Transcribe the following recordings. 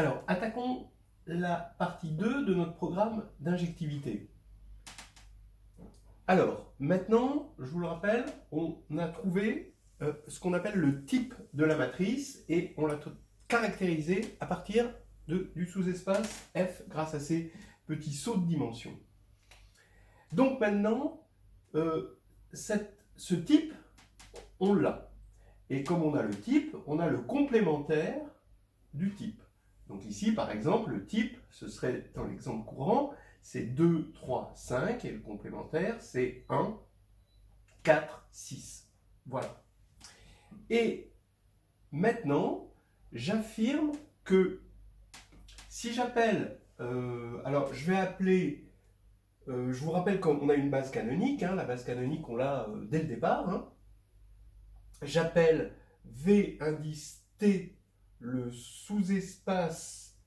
Alors, attaquons la partie 2 de notre programme d'injectivité. Alors, maintenant, je vous le rappelle, on a trouvé ce qu'on appelle le type de la matrice et on l'a caractérisé à partir du sous-espace F grâce à ces petits sauts de dimension. Donc maintenant, ce type, on l'a. Et comme on a le type, on a le complémentaire du type. Donc ici, par exemple, le type, ce serait dans l'exemple courant, c'est 2, 3, 5, et le complémentaire, c'est 1, 4, 6. Voilà. Et maintenant, j'affirme que si j'appelle, alors je vais appeler, je vous rappelle qu'on a une base canonique, la base canonique on l'a dès le départ, j'appelle V indice T le sous-espace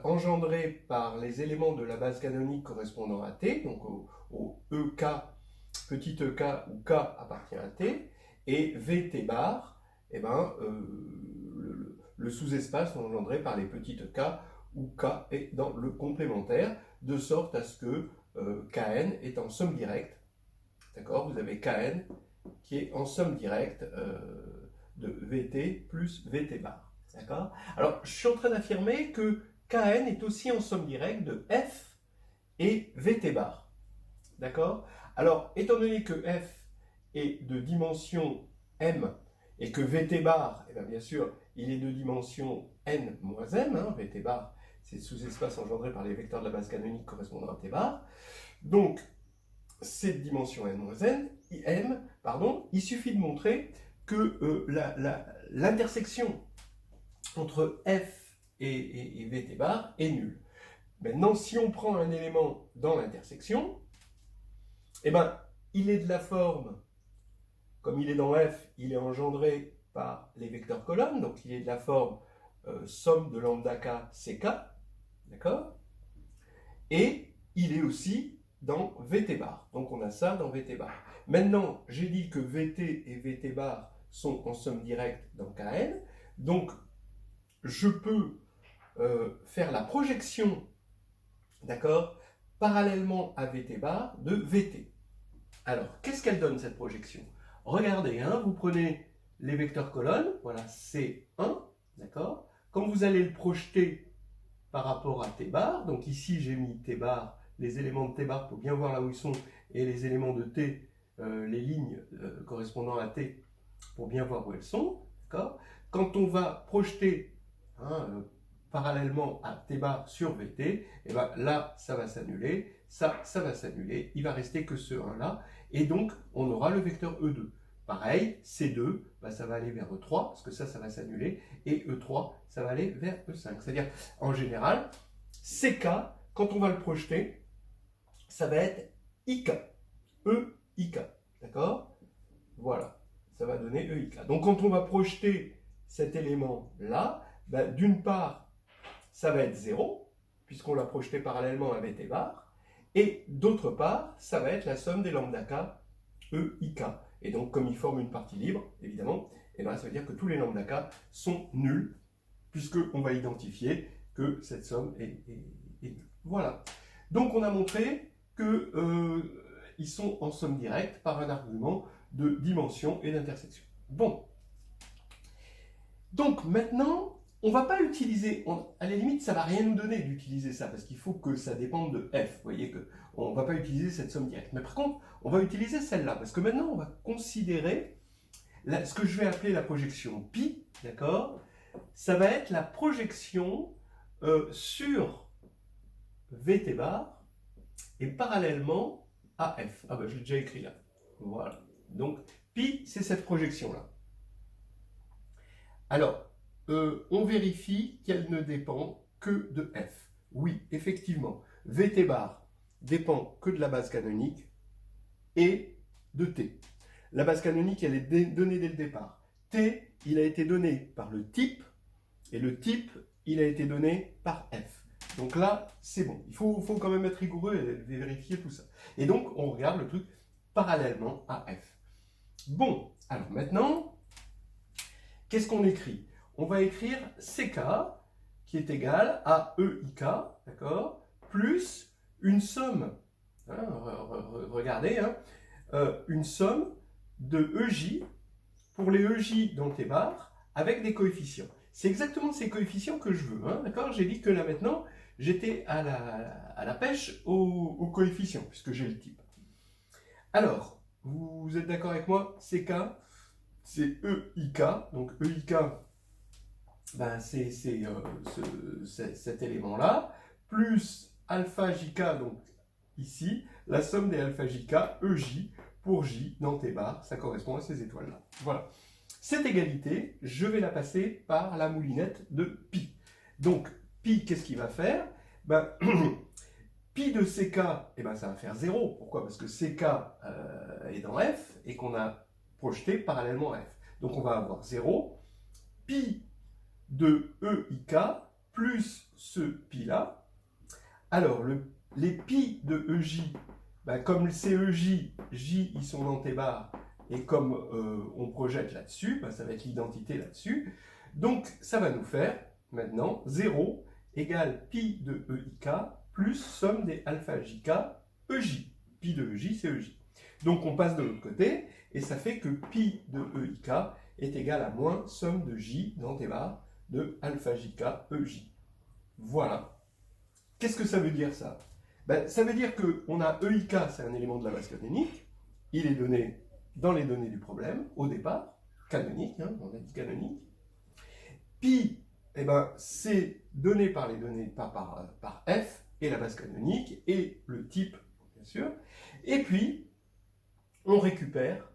engendré par les éléments de la base canonique correspondant à T, donc au EK, petit EK où K appartient à T, et VT bar, le sous-espace engendré par les petites K où K est dans le complémentaire, de sorte à ce que Kn est en somme directe. D'accord? Vous avez Kn qui est en somme directe de Vt plus Vt bar. D'accord? Alors, je suis en train d'affirmer que Kn est aussi en somme directe de F et Vt bar. D'accord? Alors, étant donné que F est de dimension m et que Vt bar, bien sûr, il est de dimension n moins m, Vt bar, c'est le sous-espace engendré par les vecteurs de la base canonique correspondant à T bar. Donc, c'est de dimension n moins n, m, il suffit de montrer que l'intersection entre f et Vt bar est nulle. Maintenant, si on prend un élément dans l'intersection, il est de la forme, comme il est dans f, il est engendré par les vecteurs colonnes, donc il est de la forme somme de lambda k ck, d'accord? Et il est aussi dans Vt bar. Donc on a ça dans Vt bar. Maintenant, j'ai dit que Vt et Vt bar sont en somme directe dans Kn. Donc, je peux faire la projection, d'accord, parallèlement à Vt bar de Vt. Alors, qu'est-ce qu'elle donne cette projection? Regardez, vous prenez les vecteurs colonnes, voilà, C1, d'accord? Quand vous allez le projeter par rapport à T bar, donc ici j'ai mis T bar, les éléments de T bar pour bien voir là où ils sont, et les éléments de T, les lignes correspondant à T, pour bien voir où elles sont, d'accord? Quand on va projeter parallèlement à T bar sur Vt, là ça va s'annuler, ça va s'annuler, il va rester que ce 1 là, et donc on aura le vecteur E2. Pareil, C2, ça va aller vers E3, parce que ça va s'annuler, et E3, ça va aller vers E5. C'est-à-dire, en général, CK, quand on va le projeter, ça va être IK, EIK, d'accord? Voilà, ça va donner EIK. Donc quand on va projeter cet élément-là, d'une part, ça va être 0, puisqu'on l'a projeté parallèlement à Vt bar, et d'autre part, ça va être la somme des lambda k, EIK. Et donc, comme il forme une partie libre, évidemment, ça veut dire que tous les lambda k sont nuls, puisqu'on va identifier que cette somme est nulle. Voilà. Donc, on a montré qu'ils sont en somme directe par un argument de dimension et d'intersection. Bon. Donc, maintenant, on ne va pas utiliser, à la limite, ça ne va rien nous donner d'utiliser ça, parce qu'il faut que ça dépende de f. Vous voyez qu'on ne va pas utiliser cette somme directe. Mais par contre, on va utiliser celle-là, parce que maintenant, on va considérer ce que je vais appeler la projection pi, d'accord? Ça va être la projection sur Vt bar et parallèlement à f. Ah je l'ai déjà écrit là. Voilà. Donc, pi, c'est cette projection-là. Alors, on vérifie qu'elle ne dépend que de f. Oui, effectivement, Vt bar dépend que de la base canonique et de t. La base canonique, elle est donnée dès le départ. T, il a été donné par le type, et le type, il a été donné par f. Donc là, c'est bon. Il faut quand même être rigoureux et vérifier tout ça. Et donc, on regarde le truc parallèlement à f. Bon, alors maintenant, qu'est-ce qu'on écrit? On va écrire CK, qui est égale à EIK, d'accord, plus une somme, hein, regardez, hein, une somme de EJ pour les EJ dans T bar avec des coefficients. C'est exactement ces coefficients que je veux, hein, d'accord. J'ai dit que là maintenant, j'étais à la pêche aux coefficients, puisque j'ai le type. Alors, vous êtes d'accord avec moi? CK, c'est EIK, donc EIK, ben c'est cet élément-là, plus alpha JK, donc ici, la somme des alpha JK, EJ, pour J dans T bar, ça correspond à ces étoiles-là. Voilà. Cette égalité, je vais la passer par la moulinette de pi. Donc, pi, qu'est-ce qu'il va faire? Ben, pi de CK, eh ben, ça va faire 0. Pourquoi? Parce que CK est dans F et qu'on a projeté parallèlement à F. Donc, on va avoir 0. Pi de EIK plus ce pi-là. Alors, les pi de EJ, ben, comme c'est EJ, J, ils sont dans T bar, et comme on projette là-dessus, ben, ça va être l'identité là-dessus. Donc, ça va nous faire, maintenant, 0 égale pi de EIK plus somme des alpha JK EJ. Pi de EJ, c'est EJ. Donc, on passe de l'autre côté, et ça fait que pi de EIK est égal à moins somme de J dans T bar de alpha JK EJ. Voilà. Qu'est-ce que ça veut dire, ça? Ben, ça veut dire qu'on a EIK, c'est un élément de la base canonique. Il est donné dans les données du problème, au départ, canonique, hein, on a dit canonique. Pi, eh ben, c'est donné par les données, par F, et la base canonique, et le type, bien sûr. Et puis, on récupère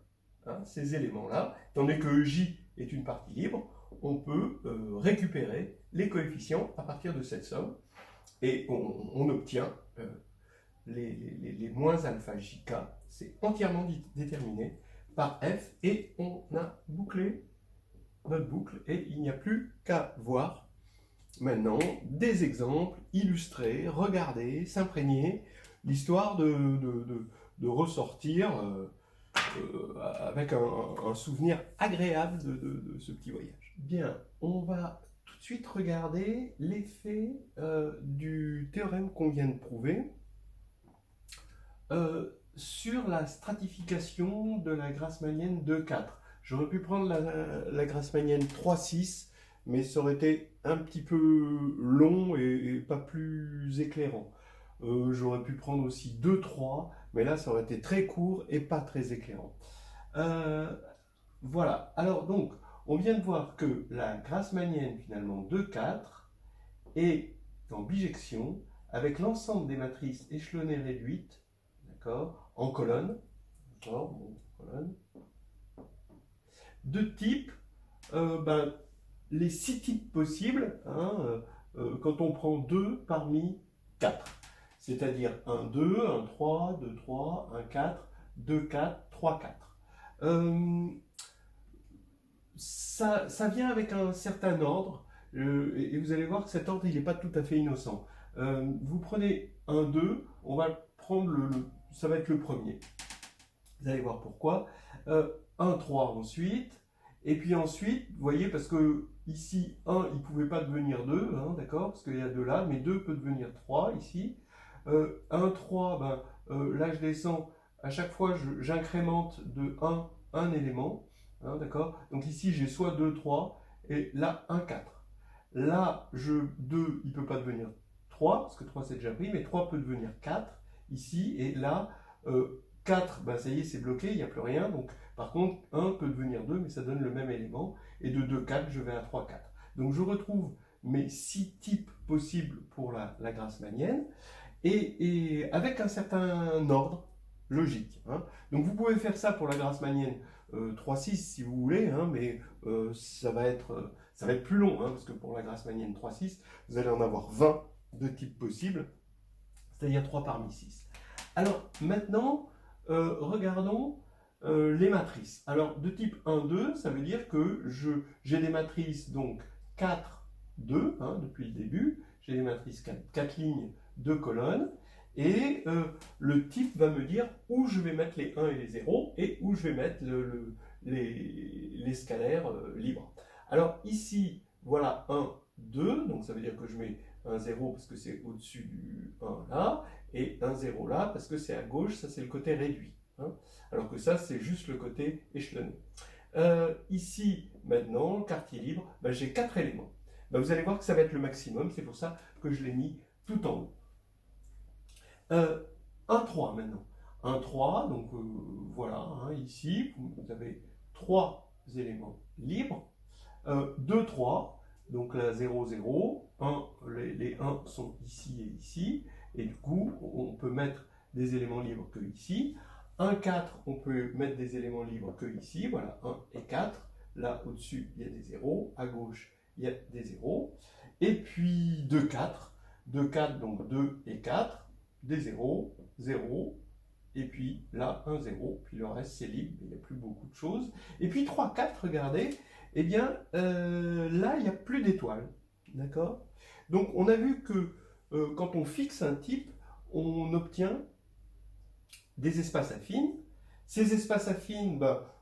hein, ces éléments-là. Étant donné que J est une partie libre, on peut récupérer les coefficients à partir de cette somme, et on obtient les moins alpha JK. C'est entièrement déterminé par F, et on a bouclé notre boucle, et il n'y a plus qu'à voir maintenant des exemples illustrés, regarder, s'imprégner, l'histoire de ressortir avec un souvenir agréable de ce petit voyage. Bien, on va tout de suite regarder l'effet du théorème qu'on vient de prouver sur la stratification de la Grassmannienne 2,4. J'aurais pu prendre la Grassmannienne 3,6, mais ça aurait été un petit peu long et pas plus éclairant. J'aurais pu prendre aussi 2,3, mais là ça aurait été très court et pas très éclairant. Voilà, alors donc, on vient de voir que la Grassmannienne finalement 2,4 est en bijection avec l'ensemble des matrices échelonnées réduites, d'accord, en colonne, d'accord, bon, colonne, de type, les 6 types possibles, hein, quand on prend 2 parmi 4. C'est-à-dire 1, 2, 1, 3, 2, 3, 1, 4, 2, 4, 3, 4. Ça vient avec un certain ordre, et vous allez voir que cet ordre, il n'est pas tout à fait innocent. Vous prenez 1, 2, on va prendre ça va être le premier. Vous allez voir pourquoi. 1, 3 ensuite, et puis ensuite, vous voyez, parce que ici, 1, il ne pouvait pas devenir 2, hein, d'accord, parce qu'il y a 2 là, mais 2 peut devenir 3 ici. 1, 3, là je descends, à chaque fois j'incrémente de 1 un élément, hein, d'accord. Donc ici j'ai soit 2, 3, et là 1, 4. Là, 2, il ne peut pas devenir 3, parce que 3 c'est déjà pris, mais 3 peut devenir 4, ici, et là, 4, ça y est, c'est bloqué, il n'y a plus rien. Donc, par contre, 1 peut devenir 2, mais ça donne le même élément. Et de 2, 4, je vais à 3, 4. Donc, je retrouve mes 6 types possibles pour la Grassmannienne, et avec un certain ordre logique. Hein. Donc, vous pouvez faire ça pour la Grassmannienne 3,6 si vous voulez, hein, mais ça va être plus long, hein, parce que pour la Grassmannienne 3,6, vous allez en avoir 20 de types possibles, c'est-à-dire 3 parmi 6. Alors, maintenant, regardons les matrices. Alors, de type 1, 2, ça veut dire que j'ai des matrices, donc 4, 2, hein, depuis le début. J'ai des matrices 4 lignes, 2 colonnes. Et le type va me dire où je vais mettre les 1 et les 0 et où je vais mettre les scalaires libres. Alors, ici, voilà 1, 2, donc ça veut dire que je mets un 0 parce que c'est au-dessus du 1 là, et un 0 là parce que c'est à gauche, ça c'est le côté réduit. Hein, alors que ça c'est juste le côté échelonné. Ici, maintenant, quartier libre, ben, j'ai 4 éléments. Ben, vous allez voir que ça va être le maximum, c'est pour ça que je l'ai mis tout en haut. Un 3 maintenant. Un 3, donc voilà, hein, ici, vous avez 3 éléments libres. 2, 3, donc là 0, 0, 1, les 1 sont ici et ici, et du coup, on peut mettre des éléments libres que ici. 1, 4, on peut mettre des éléments libres que ici, voilà, 1 et 4. Là, au-dessus, il y a des 0, à gauche, il y a des 0. Et puis 2, 4, 2, 4, donc 2 et 4, des 0, 0, et puis là, 1, 0, puis le reste, c'est libre, il n'y a plus beaucoup de choses. Et puis 3, 4, regardez, eh bien, là, il n'y a plus d'étoiles, d'accord? Donc, on a vu que quand on fixe un type, on obtient des espaces affines. Ces espaces affines, bah,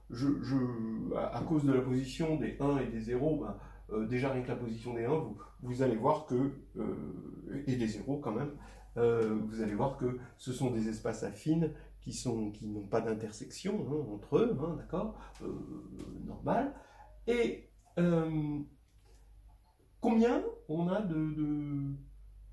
à cause de la position des 1 et des 0, bah, déjà rien que la position des 1, vous allez voir que, et des 0 quand même, vous allez voir que ce sont des espaces affines qui n'ont pas d'intersection hein, entre eux, hein, d'accord, normal. Et combien on a de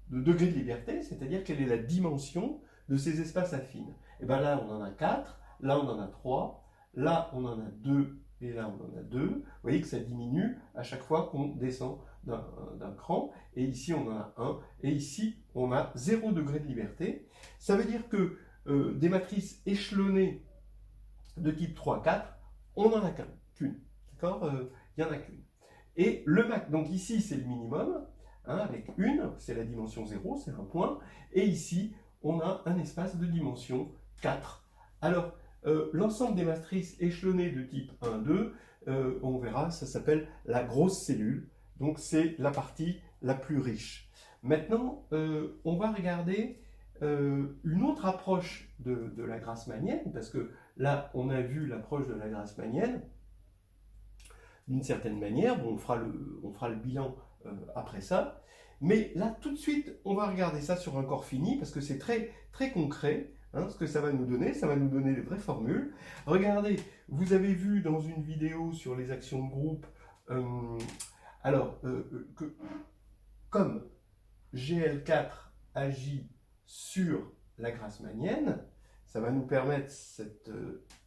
degrés de liberté, c'est-à-dire quelle est la dimension de ces espaces affines? Et bien là, on en a 4, là, on en a 3, là, on en a 2, et là, on en a 2. Vous voyez que ça diminue à chaque fois qu'on descend d'un cran, et ici, on en a 1, et ici, on a 0 degré de liberté. Ça veut dire que des matrices échelonnées de type 3, 4, on n'en a qu'une. D'accord? Il n'y en a qu'une. Et le max, donc ici, c'est le minimum, hein, avec une, c'est la dimension 0, c'est un point. Et ici, on a un espace de dimension 4. Alors, l'ensemble des matrices échelonnées de type 1, 2, on verra, ça s'appelle la grosse cellule. Donc, c'est la partie la plus riche. Maintenant, on va regarder une autre approche de la grassmannienne, parce que là, on a vu l'approche de la grassmannienne d'une certaine manière. Bon, on fera le bilan après ça. Mais là, tout de suite, on va regarder ça sur un corps fini, parce que c'est très, très concret. Hein, ce que ça va nous donner des vraies formules. Regardez, vous avez vu dans une vidéo sur les actions de groupe, que comme GL4 agit sur la grassmannienne, ça va nous permettre cette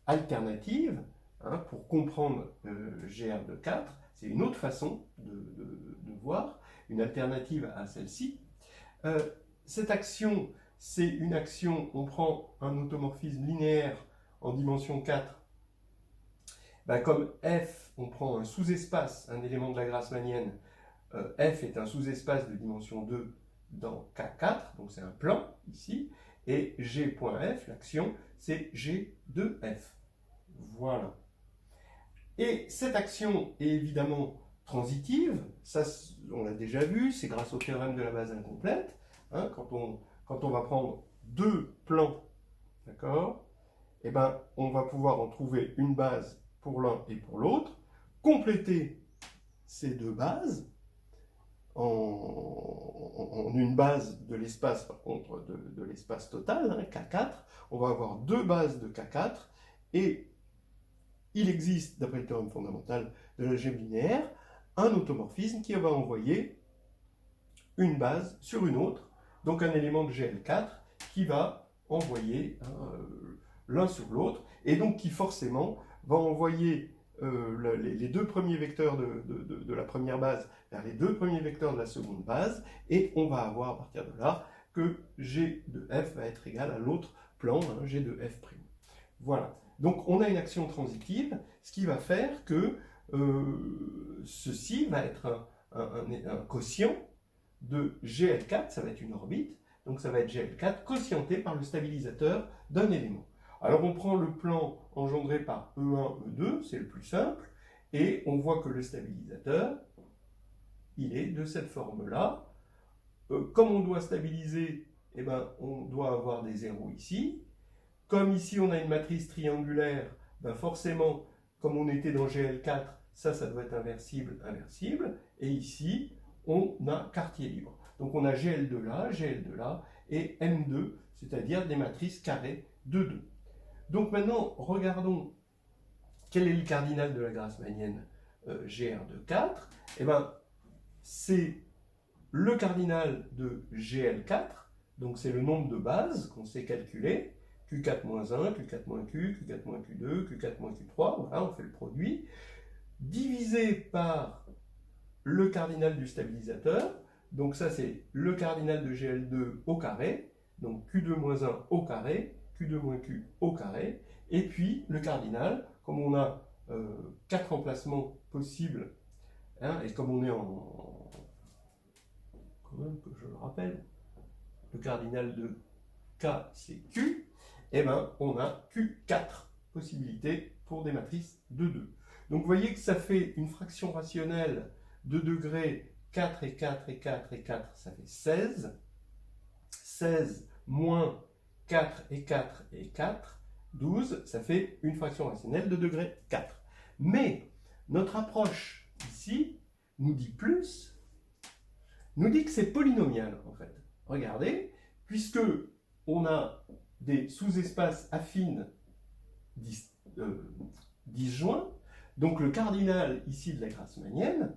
alternative hein, pour comprendre GR de 4. C'est une autre façon de voir, une alternative à celle-ci. Cette action, c'est une action, on prend un automorphisme linéaire en dimension 4. Ben, comme F, on prend un sous-espace, un élément de la grassmannienne, F est un sous-espace de dimension 2 dans K4, donc c'est un plan ici, et G.F, l'action, c'est G de F. Voilà. Et cette action est évidemment transitive, ça on l'a déjà vu, c'est grâce au théorème de la base incomplète, hein, quand on va prendre deux plans, d'accord, et ben on va pouvoir en trouver une base pour l'un et pour l'autre, compléter ces deux bases, en une base de l'espace, par contre, de l'espace total, hein, K4, on va avoir deux bases de K4, et il existe, d'après le théorème fondamental de l'algèbre linéaire, un automorphisme qui va envoyer une base sur une autre, donc un élément de GL4 qui va envoyer l'un sur l'autre, et donc qui forcément va envoyer les deux premiers vecteurs de la première base vers les deux premiers vecteurs de la seconde base, et on va avoir à partir de là que G de F va être égal à l'autre plan, hein, G de F'. Voilà. Donc on a une action transitive, ce qui va faire que ceci va être un quotient de GL4, ça va être une orbite, donc ça va être GL4 quotienté par le stabilisateur d'un élément. Alors on prend le plan engendré par E1, E2, c'est le plus simple, et on voit que le stabilisateur, il est de cette forme-là. Comme on doit stabiliser, eh ben, on doit avoir des zéros ici. Comme ici on a une matrice triangulaire, ben forcément, comme on était dans GL4, ça doit être inversible, inversible. Et ici, on a quartier libre. Donc on a GL2 là, GL2 là, et M2, c'est-à-dire des matrices carrées de 2. Donc maintenant, regardons quel est le cardinal de la grassmannienne GR de 4. Eh bien, c'est le cardinal de GL4, donc c'est le nombre de bases qu'on sait calculer, Q4-1, Q4-Q, Q4-Q2, Q4-Q3, voilà, on fait le produit, divisé par le cardinal du stabilisateur, donc ça c'est le cardinal de GL2 au carré, donc Q2-1 au carré, Q2-Q au carré, et puis le cardinal, comme on a 4 emplacements possibles, hein, et comme on est en... quand même que je le rappelle, le cardinal de K c'est Q, et bien on a Q4 possibilités pour des matrices de 2. Donc vous voyez que ça fait une fraction rationnelle de degrés 4 et 4 et 4 et 4, ça fait 16. 16 moins 4 et 4 et 4, 12, ça fait une fraction rationnelle de degré 4. Mais notre approche ici nous dit plus, nous dit que c'est polynomial en fait. Regardez, puisque on a des sous-espaces affines disjoints, donc le cardinal ici de la grassmannienne,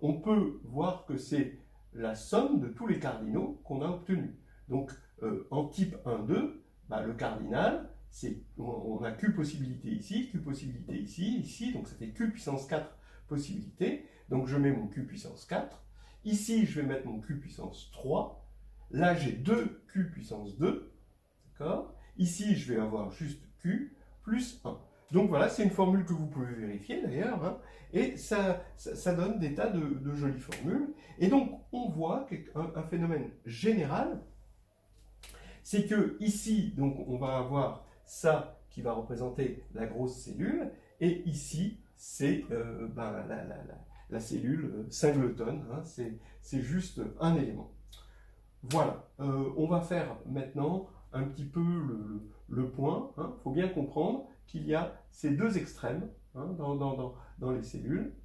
on peut voir que c'est la somme de tous les cardinaux qu'on a obtenus. Donc en type 1, 2, bah, le cardinal, on a Q possibilités ici, Q possibilités ici, ici, donc ça fait Q puissance 4 possibilités. Donc je mets mon Q puissance 4. Ici, je vais mettre mon Q puissance 3. Là, j'ai 2 Q puissance 2. D'accord ? Ici, je vais avoir juste Q plus 1. Donc voilà, c'est une formule que vous pouvez vérifier d'ailleurs, hein, et ça donne des tas de jolies formules. Et donc, on voit un phénomène général, c'est que ici, donc, on va avoir ça qui va représenter la grosse cellule, et ici, c'est la cellule singleton, hein, c'est juste un élément. Voilà, on va faire maintenant un petit peu le point. Il faut bien comprendre qu'il y a ces deux extrêmes hein, dans les cellules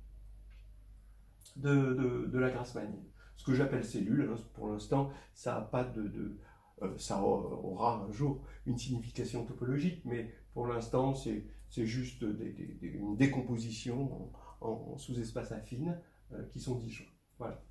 de la grassmannienne. Ce que j'appelle cellule, hein, pour l'instant, ça a pas ça aura un jour une signification topologique, mais pour l'instant, c'est juste une décomposition en sous-espaces affines qui sont disjoints. Voilà.